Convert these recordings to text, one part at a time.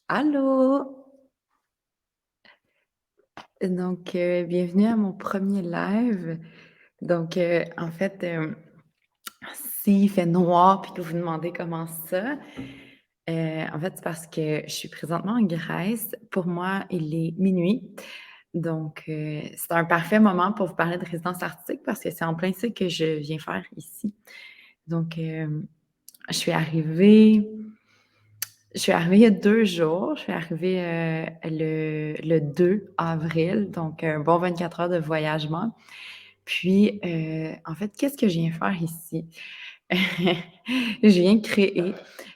Allô! Bienvenue à mon premier live. En fait, s'il fait noir puis que vous vous demandez comment ça, en fait, c'est parce que je suis présentement en Grèce. Pour moi, il est minuit. C'est un parfait moment pour vous parler de résidence artistique parce que c'est en plein ça que je viens faire ici. Donc, je suis arrivée je suis arrivée il y a 2 jours. Je suis arrivée, le 2 avril, donc un bon 24 heures de voyagement. Puis, en fait, qu'est-ce que je viens faire ici? Je viens créer.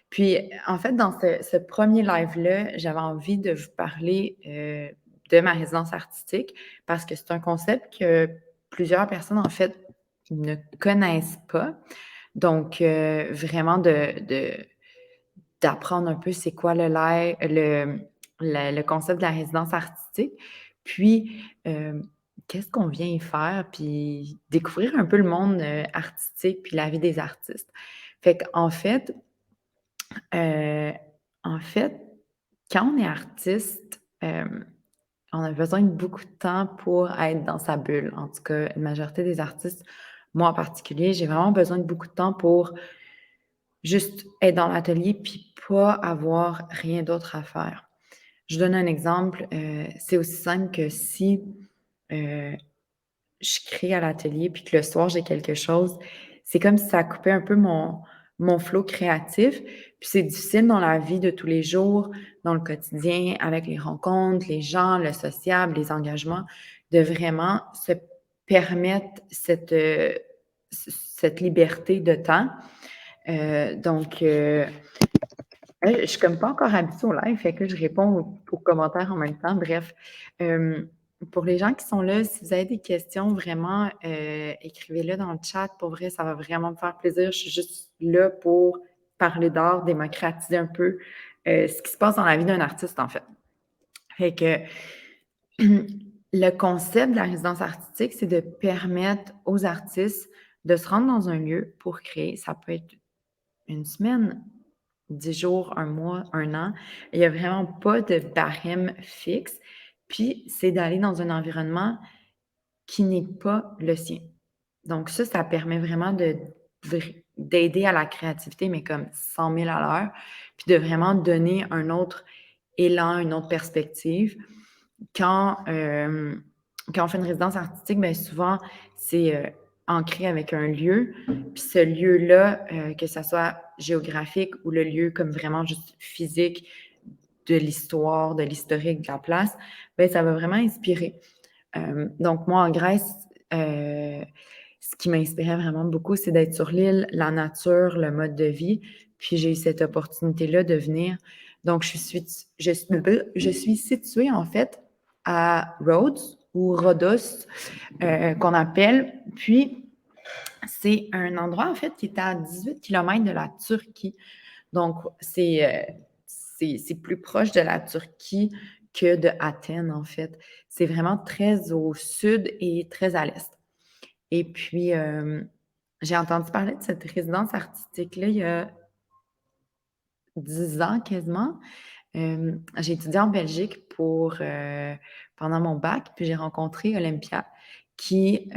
Puis, en fait, dans ce 1er live-là, j'avais envie de vous parler, de ma résidence artistique parce que c'est un concept que plusieurs personnes, en fait, ne connaissent pas. Vraiment d'apprendre un peu c'est quoi le concept de la résidence artistique, puis, qu'est-ce qu'on vient y faire, puis découvrir un peu le monde, artistique puis la vie des artistes. Fait qu'en fait, heu, en fait, quand on est artiste, on a besoin de beaucoup de temps pour être dans sa bulle. En tout cas, la majorité des artistes, moi en particulier, j'ai vraiment besoin de beaucoup de temps pour juste être dans l'atelier puis pas avoir rien d'autre à faire. Je donne un exemple, c'est aussi simple que si, heu, je crée à l'atelier puis que le soir j'ai quelque chose, c'est comme si ça coupait un peu mon flow créatif. Puis c'est difficile dans la vie de tous les jours, dans le quotidien, avec les rencontres, les gens, le sociable, les engagements, de vraiment se permettre cette liberté de temps. Heu, donc heu je suis comme pas encore habituée au live, fait que là, je réponds aux commentaires en même temps. Bref, hem, pour les gens qui sont là, si vous avez des questions, vraiment, écrivez-le dans le chat. Pour vrai, ça va vraiment me faire plaisir. Je suis juste là pour parler d'art, démocratiser un peu, ce qui se passe dans la vie d'un artiste, en fait. Fait que le concept de la résidence artistique, c'est de permettre aux artistes de se rendre dans un lieu pour créer. Ça peut être une semaine, 10 jours, un mois, un an. Il y a vraiment pas de barème fixe. Puis, c'est d'aller dans un environnement qui n'est pas le sien. Donc ça permet vraiment d'aider à la créativité, mais comme 100 000 à l'heure, puis de vraiment donner un autre élan, une autre perspective. Quand, quand on fait une résidence artistique, bien souvent, c'est, ancré avec un lieu. Puis ce lieu-là, que ça soit géographique ou le lieu comme vraiment juste physique de l'histoire, de l'historique de la place, bien ça va vraiment inspirer. Donc moi, en Grèce, heu, ce qui m'inspirait vraiment beaucoup, c'est d'être sur l'île, la nature, le mode de vie. Puis j'ai eu cette opportunité-là de venir. Donc je suis située, en fait, à Rhodes ou Rhodos, qu'on appelle. Puis c'est un endroit, en fait, qui est à 18 kilomètres de la Turquie. Donc c'est plus proche de la Turquie que de Athènes, en fait. C'est vraiment très au sud et très à l'est. Et puis, j'ai entendu parler de cette résidence artistique-là il y a 10 ans quasiment. J'ai étudié en Belgique pendant mon bac, puis j'ai rencontré Olympia qui,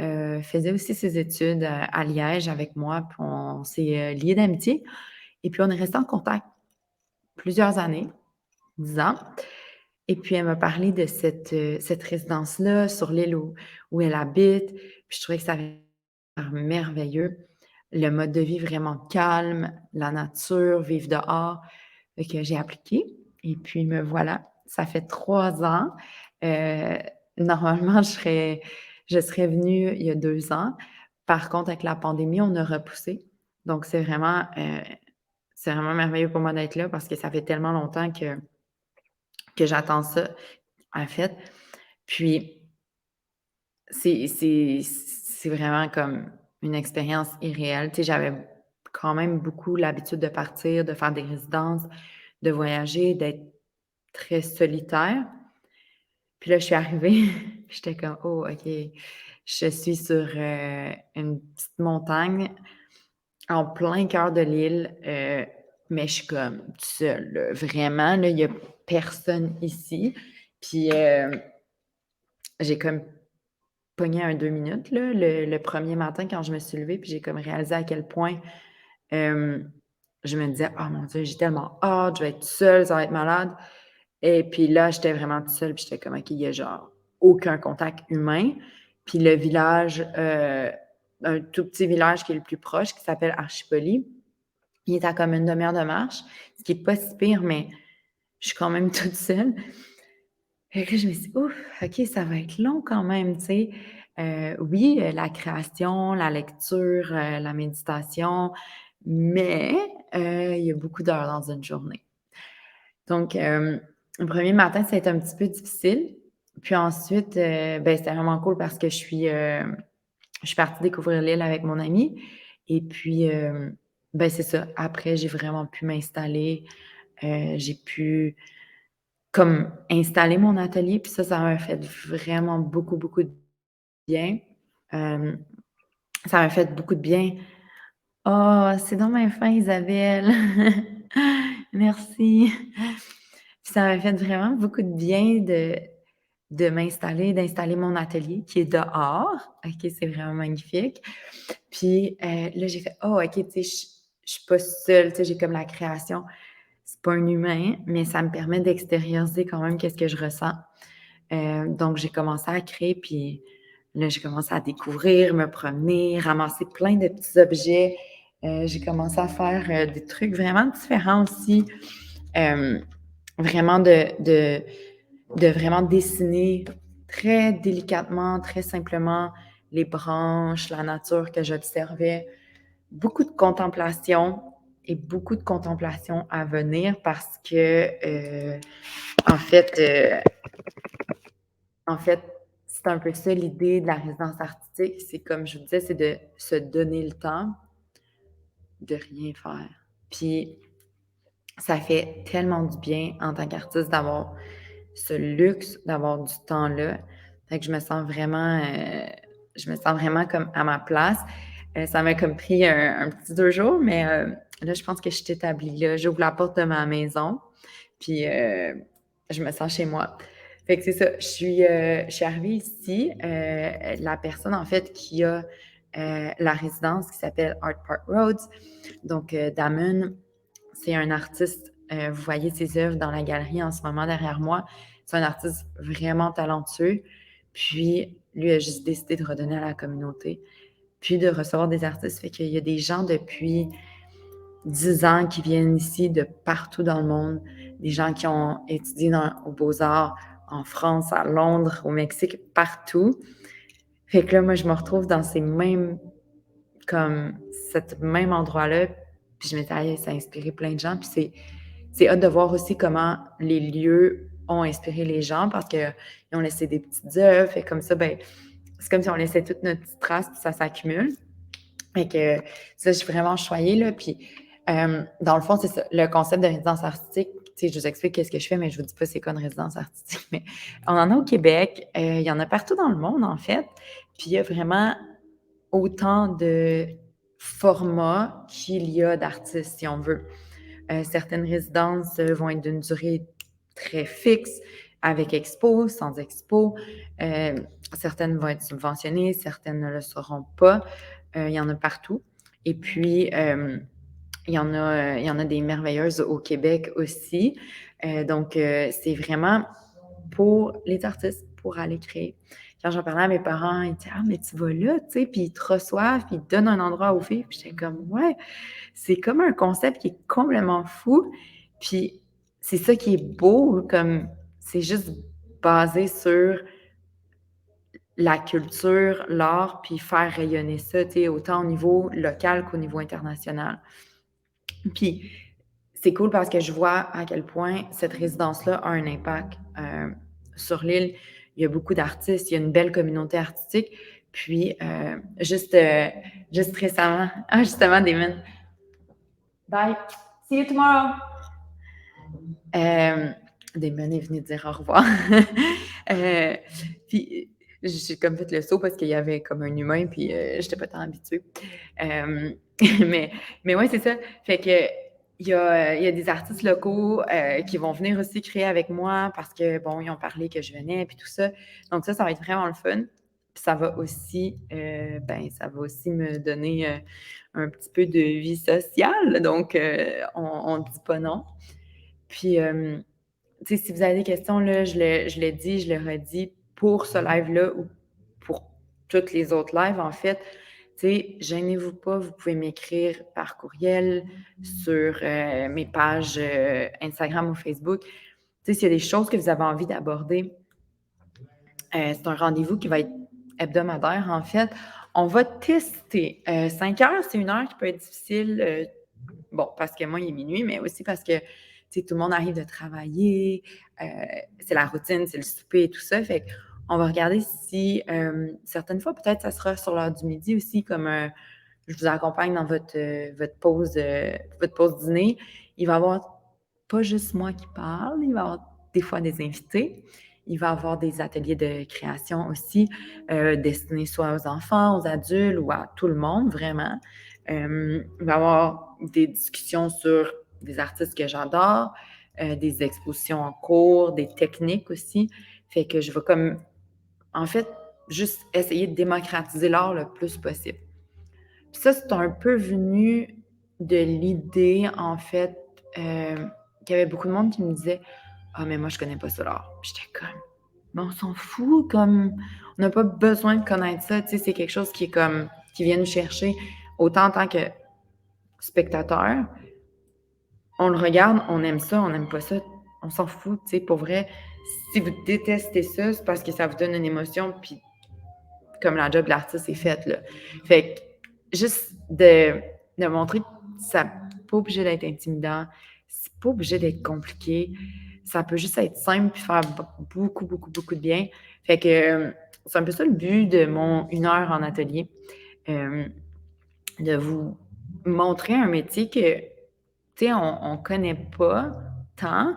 faisait aussi ses études, à Liège avec moi, puis on s'est, liés d'amitié et puis on est restés en contact plusieurs années, 10 ans. Et puis elle m'a parlé de cette résidence-là sur l'île où elle habite, puis je trouvais que ça avait l'air merveilleux. Le mode de vie vraiment calme, la nature, vivre dehors. Fait que j'ai appliqué et puis me voilà. Ça fait 3 ans. Heu, Normalement, je serais venue il y a 2 ans. Par contre, avec la pandémie, on a repoussé. Donc c'est vraiment merveilleux pour moi d'être là parce que ça fait tellement longtemps que j'attends ça, en fait. Puis c'est vraiment comme une expérience irréelle. Tu sais, j'avais quand même beaucoup l'habitude de partir, de faire des résidences, de voyager, d'être très solitaire. Puis là, je suis arrivée, j'étais comme: «Oh OK, je suis sur, une petite montagne en plein cœur de l'île». mais je suis comme toute seule, là. Vraiment, là, il y a personne ici. Puis, j'ai comme pogné un 2 minutes, là, le 1er matin quand je me suis levée, puis j'ai comme réalisé à quel point, hem, je me disais: «Oh mon Dieu, j'ai tellement hâte, je vais être toute seule, ça va être malade». Et puis là, j'étais vraiment toute seule, puis j'étais comme: «OK, il y a genre aucun contact humain». Puis le village, un tout petit village qui est le plus proche, qui s'appelle Archipoli, il est à comme une demi-heure de marche, ce qui est pas si pire, mais je suis quand même toute seule. Fait que là, je me suis dit: «Ouf, OK, ça va être long quand même», tu sais? Oui, la création, la lecture, la méditation, mais il y a beaucoup d'heures dans une journée. Donc, le 1er matin, ça a été un petit peu difficile. Puis ensuite, ben, c'était vraiment cool parce que je suis partie découvrir l'île avec mon ami et puis, ben, c'est ça. Après, j'ai vraiment pu m'installer, j'ai pu comme installer mon atelier, puis ça m'a fait vraiment beaucoup, beaucoup de bien. Hem, Ça m'a fait beaucoup de bien. Oh, c'est donc bien fin, Isabelle. Merci. Puis ça m'a fait vraiment beaucoup de bien d'installer mon atelier qui est dehors. OK, c'est vraiment magnifique. Puis, là, j'ai fait: «Oh, OK, tu sais, je suis pas seule, tu sais, j'ai comme la création. C'est pas un humain, mais ça me permet d'extérioriser quand même qu'est-ce que je ressens». Donc j'ai commencé à créer, puis là, j'ai commencé à découvrir, me promener, ramasser plein de petits objets. J'ai commencé à faire, des trucs vraiment différents aussi. Hem, Vraiment de vraiment dessiner très délicatement, très simplement les branches, la nature que j'observais. Beaucoup de contemplation et beaucoup de contemplation à venir parce que, en fait, heu en fait, c'est un peu ça l'idée de la résidence artistique. C'est comme je vous disais, c'est de se donner le temps de rien faire. Puis ça fait tellement du bien en tant qu'artiste d'avoir ce luxe, d'avoir du temps-là. Fait que je me sens vraiment comme à ma place. Ça m'a comme pris un petit 2 jours, mais là, je pense que je suis établie là. J'ouvre la porte de ma maison, puis je me sens chez moi. Fait que c'est ça, je suis arrivée ici, la personne en fait qui a, la résidence qui s'appelle Art Park Roads, donc Damon, c'est un artiste, vous voyez ses œuvres dans la galerie en ce moment derrière moi. C'est un artiste vraiment talentueux, puis lui a juste décidé de redonner à la communauté, puis de recevoir des artistes. Fait qu'il y a des gens depuis 10 ans qui viennent ici de partout dans le monde, des gens qui ont étudié aux Beaux-Arts en France, à Londres, au Mexique, partout. Fait que là, moi, je me retrouve dans ces mêmes comme cet même endroit-là, puis je m'étais dit: «Ça a inspiré plein de gens», puis c'est hâte de voir aussi comment les lieux ont inspiré les gens parce qu'ils ont laissé des petites œuvres et comme ça, ben, c'est comme si on laissait toute notre petite trace puis ça s'accumule. Fait que ça, je suis vraiment choyée, là, puis dans le fond, c'est ça, le concept de résidence artistique, tu sais, je vous explique qu'est-ce que je fais, mais je vous dis pas c'est quoi une résidence artistique, mais on en a au Québec, il y en a partout dans le monde, en fait, puis il y a vraiment autant de formats qu'il y a d'artistes, si on veut. Certaines résidences, vont être d'une durée très fixe, avec expo, sans expo. Certaines vont être subventionnées, certaines ne le seront pas. Il y en a partout et puis, il y en a des merveilleuses au Québec aussi. Donc, c'est vraiment pour les artistes, pour aller créer. Quand j'en parlais à mes parents, ils disaient: «Ah, mais tu vas là, tu sais, puis ils te reçoivent, puis ils te donnent un endroit où vivre». Puis j'étais comme: «Ouais». C'est comme un concept qui est complètement fou, puis c'est ça qui est beau, comme c'est juste basé sur la culture, l'art, puis faire rayonner ça, tu sais, autant au niveau local qu'au niveau international. Puis c'est cool parce que je vois à quel point cette résidence-là a un impact, sur l'île. Il y a beaucoup d'artistes, il y a une belle communauté artistique. Puis, juste récemment justement, Damon. Bye. See you tomorrow. Damon est venu dire au revoir. Heu, puis j'ai comme fait le saut parce qu'il y avait comme un humain, puis j'étais pas tant habituée. Hem, mais mais ouais, c'est ça. Fait que il y a des artistes locaux qui vont venir aussi créer avec moi parce que, bon, ils ont parlé que je venais, puis tout ça. Donc ça va être vraiment le fun. Puis ça va aussi me donner un petit peu de vie sociale. Donc, on ne dit pas non. Puis, tu sais, si vous avez des questions, là, je l'ai dit, je le redis, pour ce live-là ou pour toutes les autres lives, en fait, tu sais, gênez-vous pas, vous pouvez m'écrire par courriel sur mes pages Instagram ou Facebook. Tu sais, s'il y a des choses que vous avez envie d'aborder, c'est un rendez-vous qui va être hebdomadaire, en fait. On va tester. 5 heures, c'est une heure qui peut être difficile. Bon, parce que moi, il est minuit, mais aussi parce que tout le monde arrive de travailler, c'est la routine, c'est le souper et tout ça. Fait qu'on va regarder si certaines fois, peut-être, ça sera sur l'heure du midi aussi, comme je vous accompagne dans votre pause dîner. Il va y avoir pas juste moi qui parle, il va y avoir des fois des invités. Il va y avoir des ateliers de création aussi, destinés soit aux enfants, aux adultes ou à tout le monde, vraiment. Il va y avoir des discussions sur des artistes que j'adore, des expositions en cours, des techniques aussi. Fait que je vais comme, en fait, juste essayer de démocratiser l'art le plus possible. Puis ça, c'est un peu venu de l'idée, en fait, qu'il y avait beaucoup de monde qui me disait « Ah, mais moi, je connais pas ça l'art. » Puis j'étais comme « Mais on s'en fout, comme, on n'a pas besoin de connaître ça. » Tu sais, c'est quelque chose qui est comme, qui vient nous chercher, autant en tant que spectateur, on le regarde, on aime ça, on n'aime pas ça, on s'en fout, tu sais, pour vrai. Si vous détestez ça, c'est parce que ça vous donne une émotion, puis comme la job de l'artiste est faite, là. Fait que juste de montrer que ça n'est pas obligé d'être intimidant, c'est pas obligé d'être compliqué, ça peut juste être simple puis faire beaucoup, beaucoup, beaucoup de bien. Fait que c'est un peu ça le but de mon 1 heure en atelier, de vous montrer un métier que, tu sais, on connaît pas tant.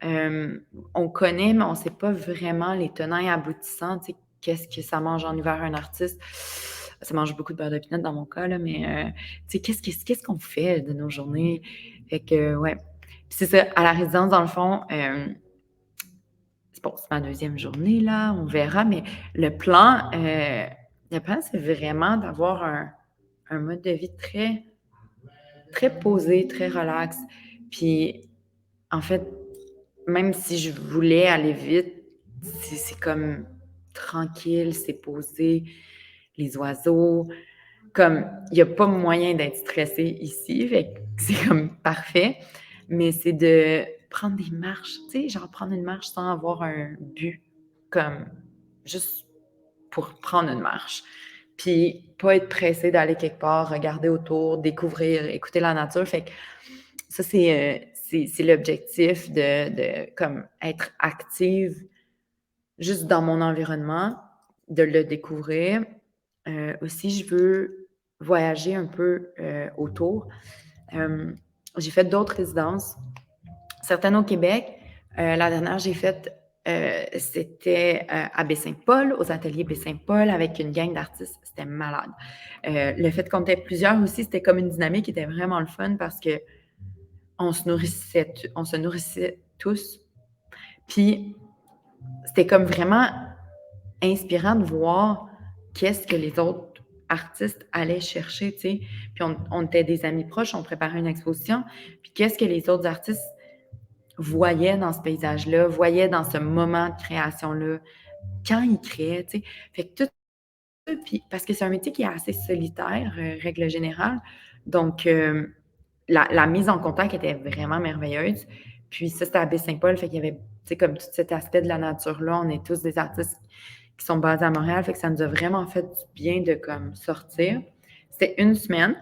On connaît, mais on sait pas vraiment les tenants et aboutissants, tu sais, qu'est-ce que ça mange en hiver un artiste? Ça mange beaucoup de beurre de pinot dans mon cas, là, mais tu sais, qu'est-ce qu'on fait de nos journées? Fait que, ouais. Puis c'est ça, à la résidence, dans le fond, c'est bon, c'est ma 2e journée, là, on verra, mais le plan, c'est vraiment d'avoir un mode de vie très, très posé, très relax. Puis, en fait, même si je voulais aller vite, c'est comme tranquille, c'est posé, les oiseaux, comme il n'y a pas moyen d'être stressé ici, fait que c'est comme parfait. Mais c'est de prendre des marches, tu sais, genre prendre une marche sans avoir un but, comme juste pour prendre une marche. Puis pas être pressé d'aller quelque part, regarder autour, découvrir, écouter la nature. Fait que ça, c'est l'objectif de comme être active juste dans mon environnement, de le découvrir. Aussi, je veux voyager un peu autour. J'ai fait d'autres résidences, certaines au Québec. La dernière, j'ai faite, c'était à Baie-Saint-Paul, aux ateliers Baie-Saint-Paul, avec une gang d'artistes. C'était malade. Le fait qu'on était plusieurs aussi, c'était comme une dynamique qui était vraiment le fun parce que on se nourrissait tous. Puis, c'était comme vraiment inspirant de voir qu'est-ce que les autres artistes allaient chercher, tu sais. Puis, on était des amis proches, on préparait une exposition. Puis, qu'est-ce que les autres artistes voyaient dans ce paysage-là, voyaient dans ce moment de création-là, quand ils créaient, tu sais. Fait que tout ça, puis parce que c'est un métier qui est assez solitaire, règle générale. Donc, la mise en contact était vraiment merveilleuse. Puis ça, c'était à Baie-Saint-Paul, fait qu'il y avait, tu sais, comme tout cet aspect de la nature-là. On est tous des artistes qui sont basés à Montréal, fait que ça nous a vraiment fait du bien de comme sortir. C'était 1 semaine,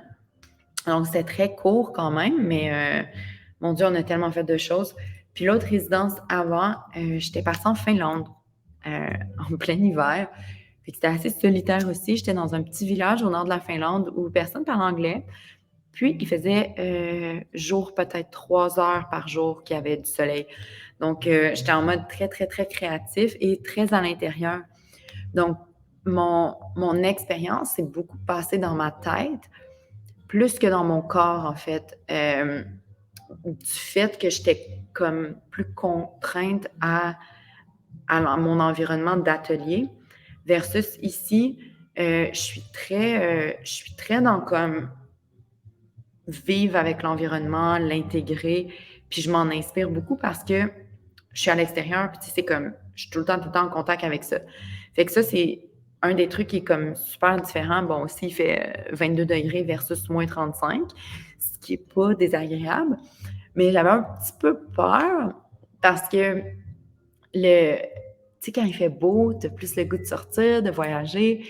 donc c'était très court quand même, mais mon Dieu, on a tellement fait de choses. Puis l'autre résidence avant, j'étais partie en Finlande, en plein hiver. Fait que c'était assez solitaire aussi. J'étais dans un petit village au nord de la Finlande où personne parle anglais. Puis, il faisait jour peut-être 3 heures par jour qu'il y avait du soleil. Donc, j'étais en mode très, très, très créatif et très à l'intérieur. Donc, mon expérience s'est beaucoup passée dans ma tête, plus que dans mon corps, en fait. du fait que j'étais comme plus contrainte à mon environnement d'atelier versus ici, je suis très dans comme vivre avec l'environnement, l'intégrer, puis je m'en inspire beaucoup parce que je suis à l'extérieur, puis tu sais, c'est comme, je suis tout le temps en contact avec ça. Fait que ça, c'est un des trucs qui est comme super différent. Bon, aussi, il fait 22 degrés versus moins 35, ce qui est pas désagréable. Mais j'avais un petit peu peur parce que tu sais, quand il fait beau, tu as plus le goût de sortir, de voyager.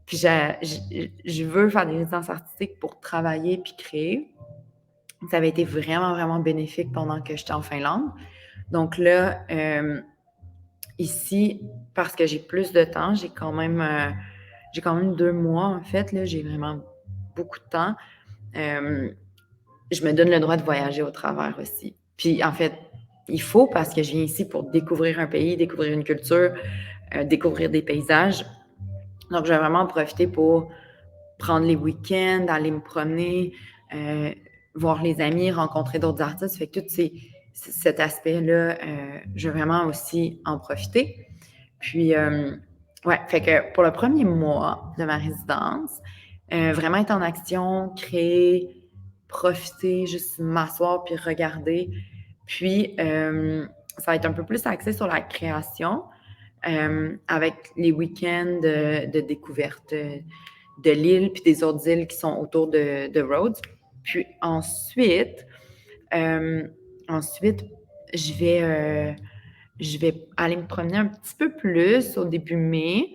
Puis je veux faire des résidences artistiques pour travailler puis créer. Ça avait été vraiment, vraiment bénéfique pendant que j'étais en Finlande. Donc là, ici, parce que j'ai plus de temps, j'ai quand même 2 mois en fait, là, j'ai vraiment beaucoup de temps. Je me donne le droit de voyager au travers aussi. Puis en fait, il faut parce que je viens ici pour découvrir un pays, découvrir une culture, découvrir des paysages. Donc, je vais vraiment en profiter pour prendre les week-ends, aller me promener, voir les amis, rencontrer d'autres artistes. Fait que cet aspect-là, je veux vraiment aussi en profiter. Puis, ouais, fait que pour le premier mois de ma résidence, vraiment être en action, créer, profiter, juste m'asseoir puis regarder. Puis, ça va être un peu plus axé sur la création, avec les week-ends de découverte de l'île puis des autres îles qui sont autour de Rhodes. Puis euh, ensuite je vais aller me promener un petit peu plus au début mai.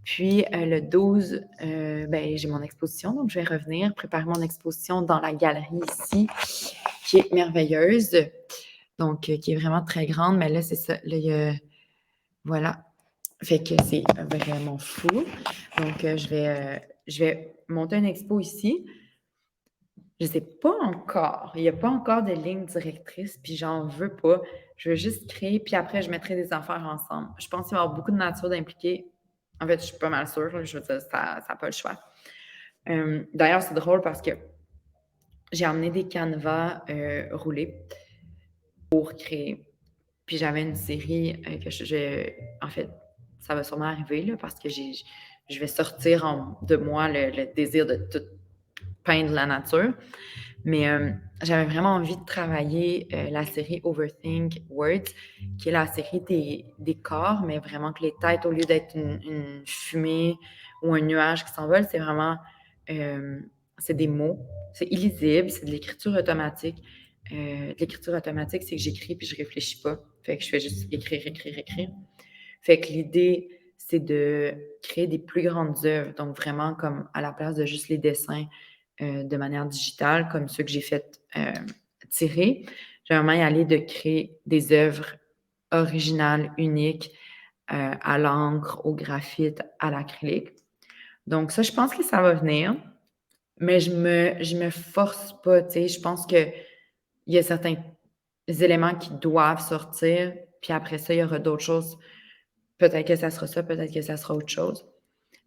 Puis le 12, ben, j'ai mon exposition, donc je vais revenir préparer mon exposition dans la galerie ici, qui est merveilleuse, donc qui est vraiment très grande. Mais là, c'est ça, là, voilà. Fait que c'est vraiment fou. Donc, je vais monter une expo ici. Je ne sais pas encore. Il n'y a pas encore de ligne directrice, puis j'en veux pas. Je veux juste créer, puis après, je mettrai des affaires ensemble. Je pense qu'il va y avoir beaucoup de nature d'impliquer. En fait, je suis pas mal sûre. Là, je veux dire, ça n'a pas le choix. D'ailleurs, c'est drôle parce que j'ai emmené des canevas roulés pour créer. Puis j'avais une série en fait, ça va sûrement arriver là, parce que je vais sortir de moi le désir de tout peindre la nature. Mais j'avais vraiment envie de travailler la série Overthink Words, qui est la série des corps, mais vraiment que les têtes, au lieu d'être une fumée ou un nuage qui s'envole, c'est vraiment c'est des mots. C'est illisible, c'est de l'écriture automatique. L'écriture automatique, c'est que j'écris puis je réfléchis pas. Fait que je fais juste écrire, écrire, écrire. Fait que l'idée, c'est de créer des plus grandes œuvres. Donc, vraiment, comme à la place de juste les dessins de manière digitale, comme ceux que j'ai fait tirer, j'ai vraiment y aller de créer des œuvres originales, uniques, à l'encre, au graphite, à l'acrylique. Donc, ça, je pense que ça va venir, mais je me force pas, tu sais. Je pense que il y a certains éléments qui doivent sortir, puis après ça, il y aura d'autres choses. Peut-être que ça sera ça, peut-être que ça sera autre chose.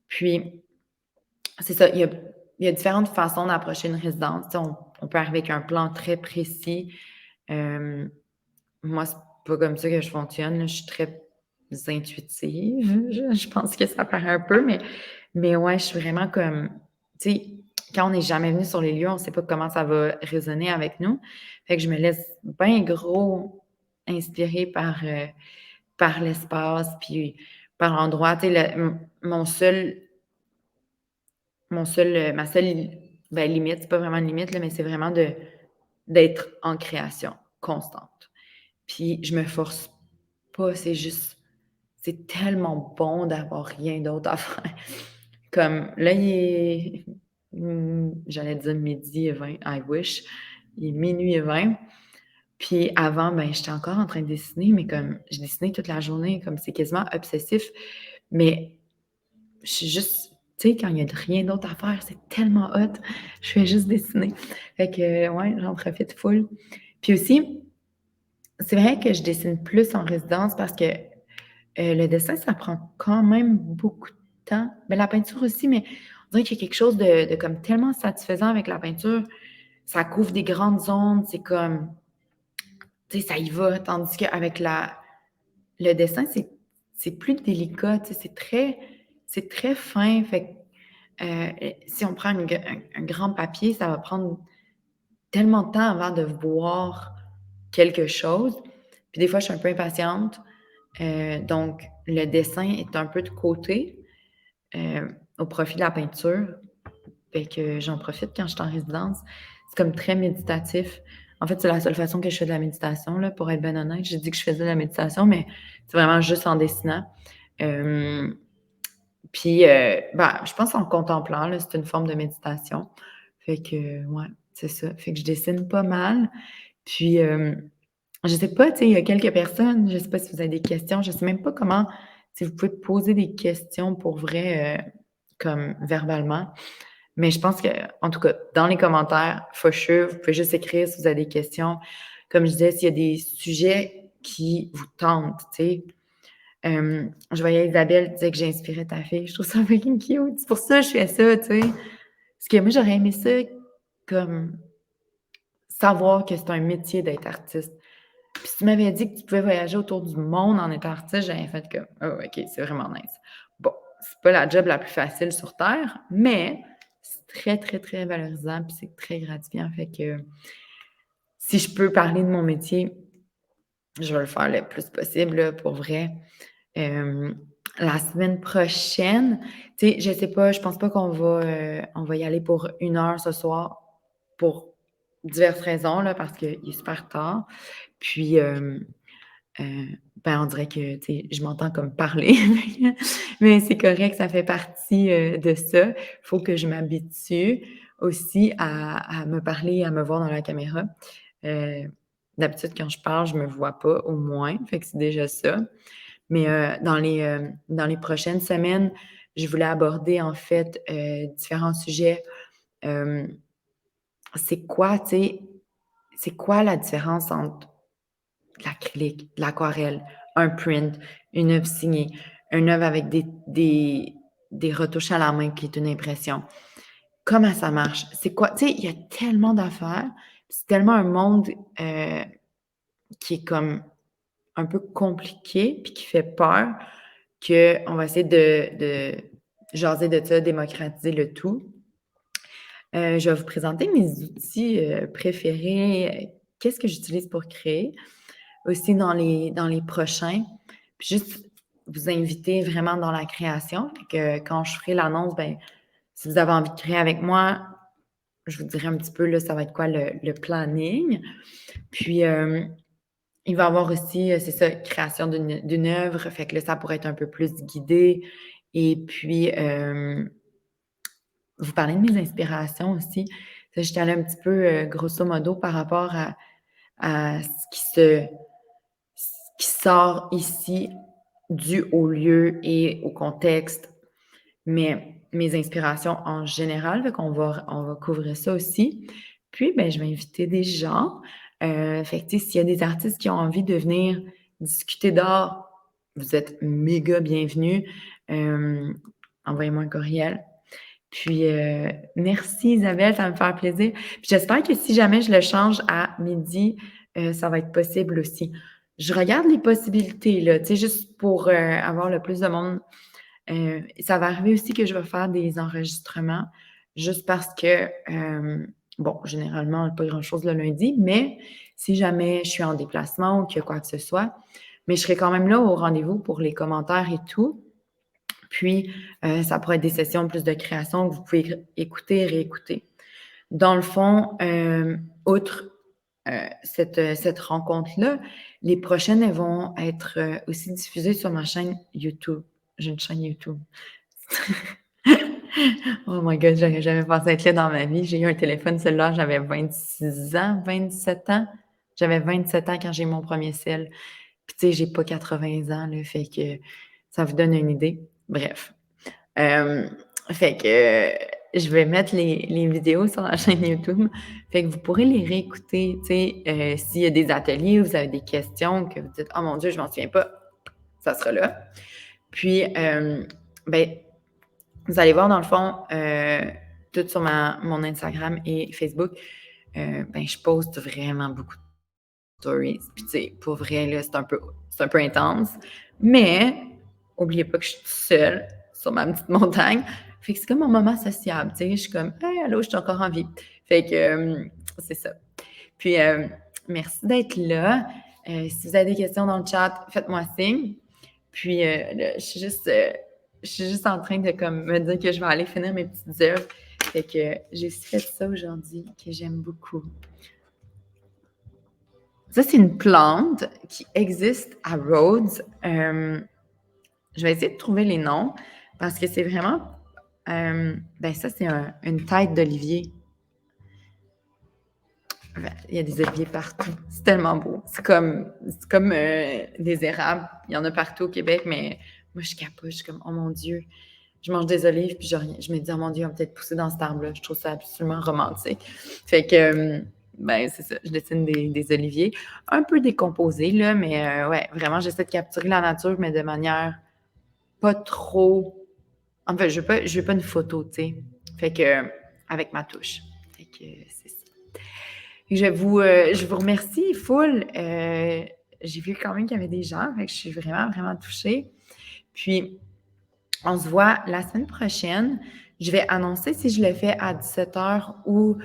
Puis, c'est ça, il y a différentes façons d'approcher une résidence. Tu sais, on peut arriver avec un plan très précis. Moi, c'est pas comme ça que je fonctionne, là. Je suis très intuitive. Je pense que ça paraît un peu, mais ouais, je suis vraiment comme, tu sais, quand on n'est jamais venu sur les lieux, on ne sait pas comment ça va résonner avec nous. Fait que je me laisse bien gros inspirer par l'espace, puis par l'endroit. Tu sais, ma seule ben, limite, c'est pas vraiment une limite, là, mais c'est vraiment d'être en création constante. Puis je me force pas, c'est tellement bon d'avoir rien d'autre à faire. Comme là, j'allais dire midi et 20, I wish. Il est minuit et 20. Puis avant, ben, j'étais encore en train de dessiner, mais comme je dessinais toute la journée, comme c'est quasiment obsessif. Mais je suis juste, tu sais, quand il n'y a rien d'autre à faire, c'est tellement hot. Je fais juste dessiner. Fait que, ouais, j'en profite full. Puis aussi, c'est vrai que je dessine plus en résidence parce que le dessin, ça prend quand même beaucoup de temps. Mais la peinture aussi, mais on dirait qu'il y a quelque chose de comme tellement satisfaisant avec la peinture. Ça couvre des grandes zones, c'est comme tu sais, ça y va. Tandis qu'avec le dessin, c'est plus délicat, tu sais, c'est très fin. Fait que, si on prend un grand papier, ça va prendre tellement de temps avant de voir quelque chose. Puis des fois, je suis un peu impatiente. Donc, le dessin est un peu de côté, au profit de la peinture. Fait que j'en profite quand je suis en résidence. C'est comme très méditatif. En fait, c'est la seule façon que je fais de la méditation, là, pour être bien honnête. J'ai dit que je faisais de la méditation, mais c'est vraiment juste en dessinant. Puis, ben, je pense en contemplant, là, c'est une forme de méditation. Fait que, ouais, c'est ça. Fait que je dessine pas mal. Puis, je sais pas, tu sais, il y a quelques personnes, je sais pas si vous avez des questions, je sais même pas comment, si vous pouvez poser des questions pour vrai, comme verbalement. Mais je pense que, en tout cas, dans les commentaires, for sure, vous pouvez juste écrire si vous avez des questions. Comme je disais, s'il y a des sujets qui vous tentent, tu sais. Je voyais Isabelle dire que j'inspirais ta fille. Je trouve ça fucking cute. C'est pour ça que je fais ça, tu sais. Parce que moi, j'aurais aimé ça comme savoir que c'est un métier d'être artiste. Puis si tu m'avais dit que tu pouvais voyager autour du monde en étant artiste, j'aurais fait comme oh, OK, c'est vraiment nice. Bon, c'est pas la job la plus facile sur Terre, mais c'est très, très, très valorisant, puis c'est très gratifiant. Fait que si je peux parler de mon métier, je vais le faire le plus possible, là, pour vrai. La semaine prochaine, tu sais, je sais pas, je pense pas on va y aller pour 1 heure ce soir pour diverses raisons, là, parce qu'il est super tard. Puis, ben, on dirait que, tu sais, je m'entends comme parler, mais c'est correct, ça fait partie, de ça. Faut que je m'habitue aussi à me parler, à me voir dans la caméra. Heu, D'habitude, quand je parle, je me vois pas, au moins, fait que c'est déjà ça. Mais, dans les prochaines semaines, je voulais aborder, en fait, différents sujets. Hem, c'est quoi, tu sais, c'est quoi la différence entre de l'acrylique, de l'aquarelle, un print, une œuvre signée, une œuvre avec des retouches à la main qui est une impression? Comment ça marche? C'est quoi? Tu sais, il y a tellement d'affaires, c'est tellement un monde, qui est comme un peu compliqué puis qui fait peur qu'on va essayer de jaser de ça, démocratiser le tout. Je vais vous présenter mes outils, préférés, qu'est-ce que j'utilise pour créer, aussi dans les prochains. Puis juste vous inviter vraiment dans la création. Fait que quand je ferai l'annonce, ben, si vous avez envie de créer avec moi, je vous dirai un petit peu là, ça va être quoi le planning. Puis, il va y avoir aussi, c'est ça, création d'une œuvre, fait que là, ça pourrait être un peu plus guidé et puis, vous parlez de mes inspirations aussi. Ça, j'étais allée un petit peu, grosso modo par rapport à ce qui sort ici dû au lieu et au contexte, mais mes inspirations en général, fait on va couvrir ça aussi. Puis, ben, je vais inviter des gens, fait que, tu sais, s'il y a des artistes qui ont envie de venir discuter d'art, vous êtes méga bienvenus. Hem, Envoyez-moi un courriel. Puis, merci Isabelle, ça va me faire plaisir. Puis j'espère que si jamais je le change à midi, ça va être possible aussi. Je regarde les possibilités, là, tu sais, juste pour, avoir le plus de monde. Ça va arriver aussi que je vais faire des enregistrements juste parce que, bon, généralement, pas grand-chose le lundi, mais si jamais je suis en déplacement ou qu'il y a quoi que ce soit, mais je serai quand même là au rendez-vous pour les commentaires et tout. Puis, ça pourrait être des sessions plus de création que vous pouvez écouter et réécouter. Dans le fond, outre, cette rencontre-là, les prochaines, elles vont être, aussi diffusées sur ma chaîne YouTube. J'ai une chaîne YouTube. Oh my God, j'aurais jamais pensé être là dans ma vie. J'ai eu un téléphone cellulaire, j'avais 26 ans, 27 ans. J'avais 27 ans quand j'ai eu mon premier cell. Puis tu sais, j'ai pas 80 ans, là, fait que ça vous donne une idée. Bref. Hem, Fait que, je vais mettre les vidéos sur la chaîne YouTube. Fait que vous pourrez les réécouter, tu sais, s'il y a des ateliers, vous avez des questions que vous dites: «Oh mon Dieu, je m'en souviens pas», ça sera là. Puis, ben, vous allez voir dans le fond, tout sur mon Instagram et Facebook, ben, je poste vraiment beaucoup stories. Puis, tu sais, pour vrai, là, c'est un peu intense. Mais, oubliez pas que je suis toute seule sur ma petite montagne. Fait que c'est comme un moment sociable, tu sais. Je suis comme, hey, allô, je suis encore en vie. Fait que, c'est ça. Puis, merci d'être là. Si vous avez des questions dans le chat, faites-moi signe. Puis, là, je suis juste en train de comme, me dire que je vais aller finir mes petites œuvres. Fait que j'ai aussi fait ça aujourd'hui, que j'aime beaucoup. Ça, c'est une plante qui existe à Rhodes. Je vais essayer de trouver les noms parce que c'est vraiment... ben ça, c'est une tête d'olivier. Il y a des oliviers partout. C'est tellement beau. C'est comme des érables. Il y en a partout au Québec, mais moi, je capote. Je suis comme, oh mon Dieu. Je mange des olives, puis je me dis, oh mon Dieu, on va peut-être pousser dans cet arbre-là. Je trouve ça absolument romantique. Fait que, ben, c'est ça. Je dessine des oliviers. Un peu décomposés, là, mais ouais, vraiment, j'essaie de capturer la nature, mais de manière pas trop. En fait, je veux pas une photo, tu sais. Fait que, avec ma touche. Fait que, c'est ça. Je vous remercie, full. J'ai vu quand même qu'il y avait des gens, fait que je suis vraiment, vraiment touchée. Puis, on se voit la semaine prochaine. Je vais annoncer si je le fais à 17h ou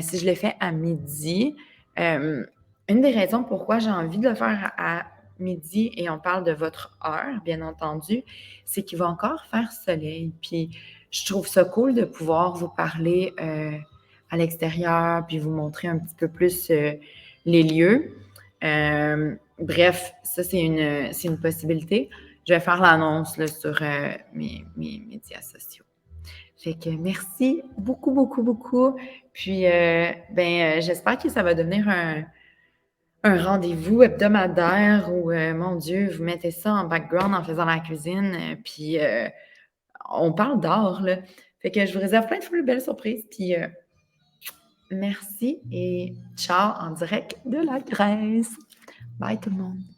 si je le fais à midi. Une des raisons pourquoi j'ai envie de le faire à midi et on parle de votre heure, bien entendu, c'est qu'il va encore faire soleil. Puis, je trouve ça cool de pouvoir vous parler à l'extérieur, puis vous montrer un petit peu plus les lieux. Bref, ça, c'est une possibilité. Je vais faire l'annonce là, sur mes médias sociaux. Fait que merci beaucoup, beaucoup, beaucoup. Puis, j'espère que ça va devenir un rendez-vous hebdomadaire où, mon Dieu, vous mettez ça en background en faisant la cuisine, puis on parle d'art, là. Fait que je vous réserve plein de belles surprises, puis merci et ciao en direct de la Grèce. Bye tout le monde.